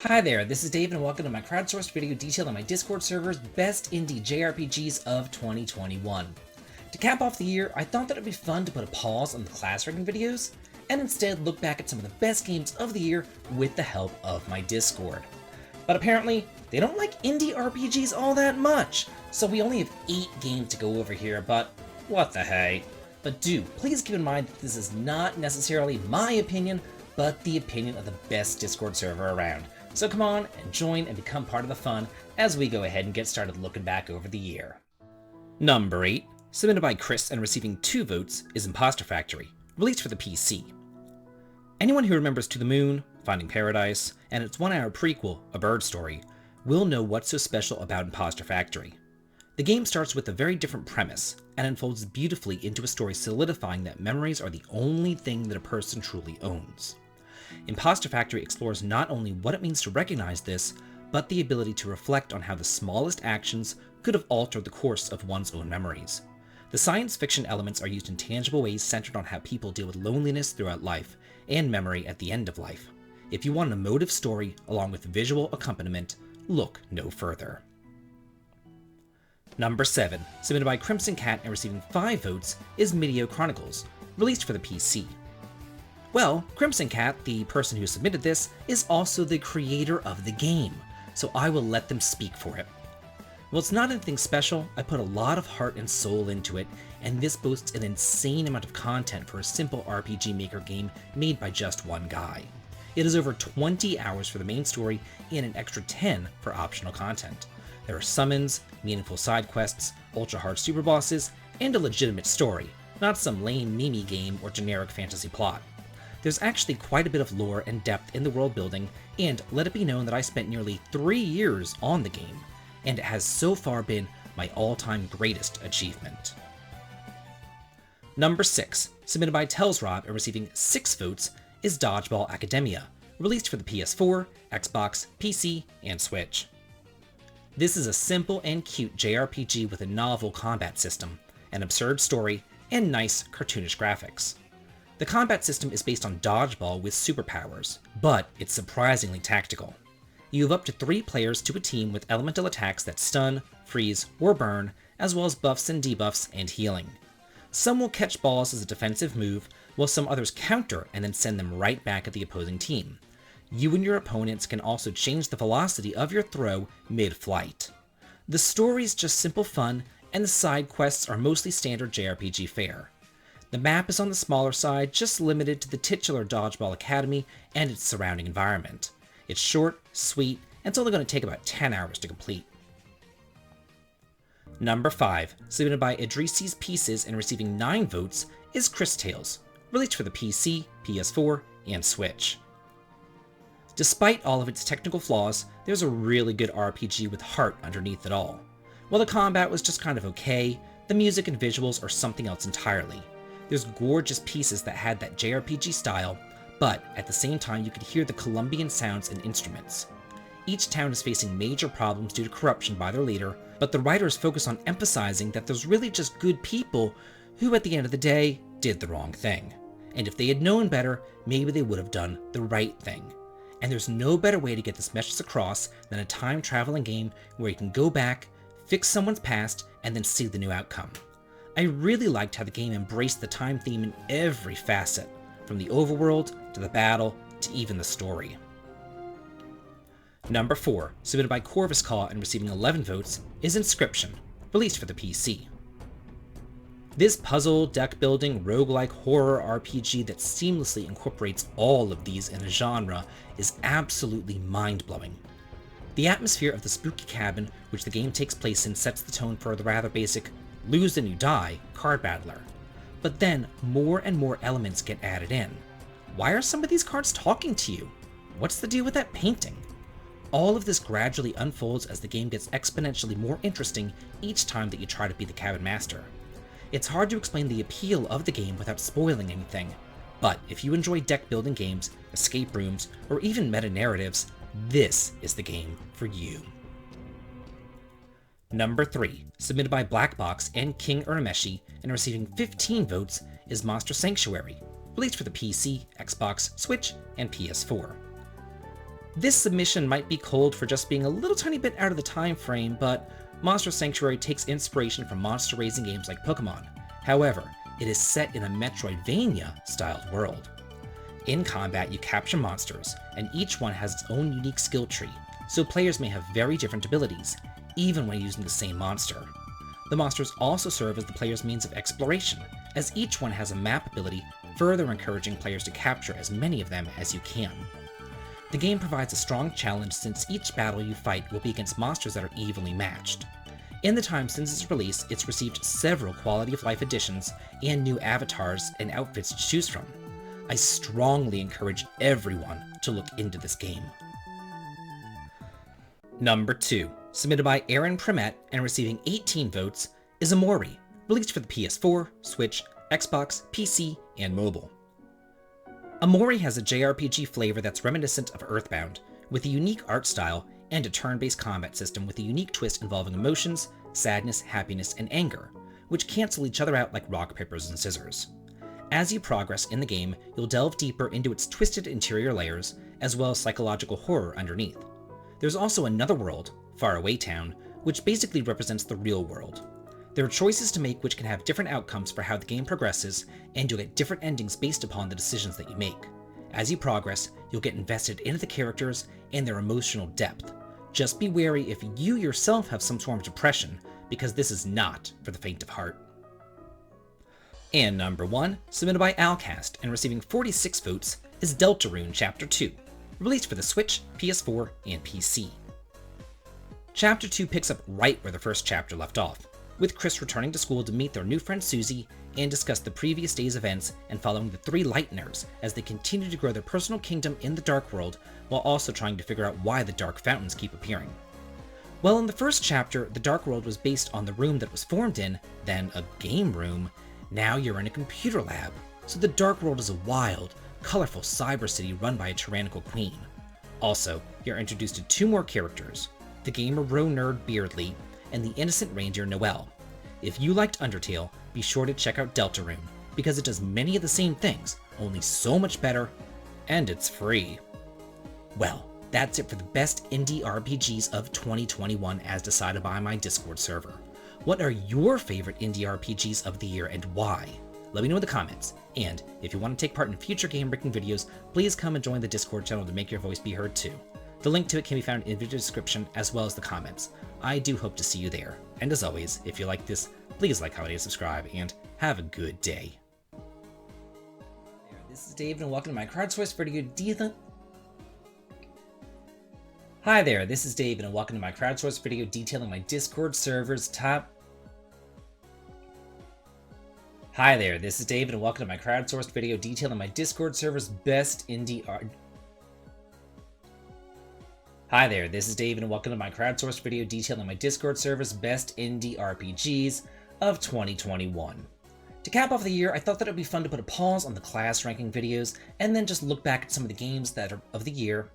Hi there, this is Dave and welcome to my crowdsourced video detailing my Discord server's best indie JRPGs of 2021. To cap off the year, I thought that it would be fun to put a pause on the class ranking videos, and instead look back at some of the best games of the year with the help of my Discord. But apparently, they don't like indie RPGs all that much, so we only have 8 games to go over here, but what the hey. But please keep in mind that this is not necessarily my opinion, but the opinion of the best Discord server around. So come on and join and become part of the fun as we go ahead and get started looking back over the year. Number 8, submitted by Chris and receiving 2 votes, is Imposter Factory, released for the PC. Anyone who remembers To the Moon, Finding Paradise, and its 1-hour prequel, A Bird Story, will know what's so special about Imposter Factory. The game starts with a very different premise, and unfolds beautifully into a story solidifying that memories are the only thing that a person truly owns. Imposter Factory explores not only what it means to recognize this, but the ability to reflect on how the smallest actions could have altered the course of one's own memories. The science fiction elements are used in tangible ways centered on how people deal with loneliness throughout life, and memory at the end of life. If you want an emotive story along with visual accompaniment, look no further. Number 7, submitted by Crimson Cat and receiving 5 votes, is Mido Chronicles, released for the PC. Well, Crimson Cat, the person who submitted this, is also the creator of the game, so I will let them speak for it. While it's not anything special, I put a lot of heart and soul into it, and this boasts an insane amount of content for a simple RPG Maker game made by just one guy. It is over 20 hours for the main story and an extra 10 for optional content. There are summons, meaningful side quests, ultra-hard super bosses, and a legitimate story, not some lame meme game or generic fantasy plot. There's actually quite a bit of lore and depth in the world building, and let it be known that I spent nearly 3 years on the game, and it has so far been my all-time greatest achievement. Number 6, submitted by Telsrob and receiving 6 votes, is Dodgeball Academia, released for the PS4, Xbox, PC, and Switch. This is a simple and cute JRPG with a novel combat system, an absurd story, and nice cartoonish graphics. The combat system is based on dodgeball with superpowers, but it's surprisingly tactical. You have up to 3 players to a team with elemental attacks that stun, freeze, or burn, as well as buffs and debuffs and healing. Some will catch balls as a defensive move, while some others counter and then send them right back at the opposing team. You and your opponents can also change the velocity of your throw mid-flight. The story is just simple fun, and the side quests are mostly standard JRPG fare. The map is on the smaller side, just limited to the titular Dodgeball Academy and its surrounding environment. It's short, sweet, and it's only going to take about 10 hours to complete. Number 5, submitted by Idrisi's Pieces and receiving 9 votes, is Chris Tales, released for the PC, PS4, and Switch. Despite all of its technical flaws, there's a really good RPG with heart underneath it all. While the combat was just kind of okay, the music and visuals are something else entirely. There's gorgeous pieces that had that JRPG style, but at the same time you could hear the Colombian sounds and instruments. Each town is facing major problems due to corruption by their leader, but the writers focus on emphasizing that there's really just good people who at the end of the day did the wrong thing. And if they had known better, maybe they would have done the right thing. And there's no better way to get this message across than a time-traveling game where you can go back, fix someone's past, and then see the new outcome. I really liked how the game embraced the time theme in every facet, from the overworld, to the battle, to even the story. Number 4, submitted by Corvus Caw and receiving 11 votes, is Inscription, released for the PC. This puzzle, deck-building, roguelike horror RPG that seamlessly incorporates all of these in a genre is absolutely mind-blowing. The atmosphere of the spooky cabin which the game takes place in sets the tone for the rather basic lose and you die card battler. But then more and more elements get added in. Why are some of these cards talking to you? What's the deal with that painting? All of this gradually unfolds as the game gets exponentially more interesting each time that you try to be the cabin master. It's hard to explain the appeal of the game without spoiling anything, but if you enjoy deck building games, escape rooms, or even meta-narratives, this is the game for you. Number 3, submitted by Blackbox and King Urameshi and receiving 15 votes, is Monster Sanctuary, released for the PC, Xbox, Switch, and PS4. This submission might be cold for just being a little tiny bit out of the time frame, but Monster Sanctuary takes inspiration from monster raising games like Pokemon. However, it is set in a Metroidvania-styled world. In combat, you capture monsters, and each one has its own unique skill tree, so players may have very different abilities, even when using the same monster. The monsters also serve as the player's means of exploration, as each one has a map ability, further encouraging players to capture as many of them as you can. The game provides a strong challenge since each battle you fight will be against monsters that are evenly matched. In the time since its release, it's received several quality of life additions and new avatars and outfits to choose from. I strongly encourage everyone to look into this game. Number 2, submitted by Aaron Primet and receiving 18 votes, is Amore, released for the PS4, Switch, Xbox, PC, and mobile. Amore has a JRPG flavor that's reminiscent of Earthbound, with a unique art style and a turn-based combat system with a unique twist involving emotions, sadness, happiness, and anger, which cancel each other out like rock, paper, and scissors. As you progress in the game, you'll delve deeper into its twisted interior layers, as well as psychological horror underneath. There's also another world, Faraway Town, which basically represents the real world. There are choices to make which can have different outcomes for how the game progresses, and you'll get different endings based upon the decisions that you make. As you progress, you'll get invested into the characters and their emotional depth. Just be wary if you yourself have some form of depression, because this is not for the faint of heart. And number 1, submitted by Alcast and receiving 46 votes, is Deltarune Chapter 2, released for the Switch, PS4, and PC. Chapter 2 picks up right where the first chapter left off, with Chris returning to school to meet their new friend Susie and discuss the previous day's events and following the 3 Lighteners as they continue to grow their personal kingdom in the Dark World while also trying to figure out why the Dark Fountains keep appearing. Well, in the first chapter, the Dark World was based on the room that was formed in, then a game room. Now you're in a computer lab, so the Dark World is a wild, colorful cyber city run by a tyrannical queen. Also, you're introduced to 2 more characters, the gamer bro nerd Beardly and the innocent reindeer Noelle. If you liked Undertale, be sure to check out Deltarune, because it does many of the same things, only so much better, and it's free. Well, that's it for the best indie RPGs of 2021 as decided by my Discord server. What are your favorite indie RPGs of the year and why? Let me know in the comments, and if you want to take part in future game breaking videos, please come and join the Discord channel to make your voice be heard too. The link to it can be found in the video description as well as the comments. I do hope to see you there, and as always, if you like this, please like, comment, and subscribe, and have a good day. This is David, and welcome to my crowdsourced video detailing. Hi there, this is David, and welcome to my crowdsourced video detailing my Discord server's top. Hi there, this is David, and welcome to my crowdsourced video detailing my Discord server's best indie art. Hi there, this is David, and welcome to my crowdsourced video detailing my Discord server's best indie RPGs of 2021. To cap off the year, I thought that it would be fun to put a pause on the class ranking videos and then just look back at some of the games that are of the year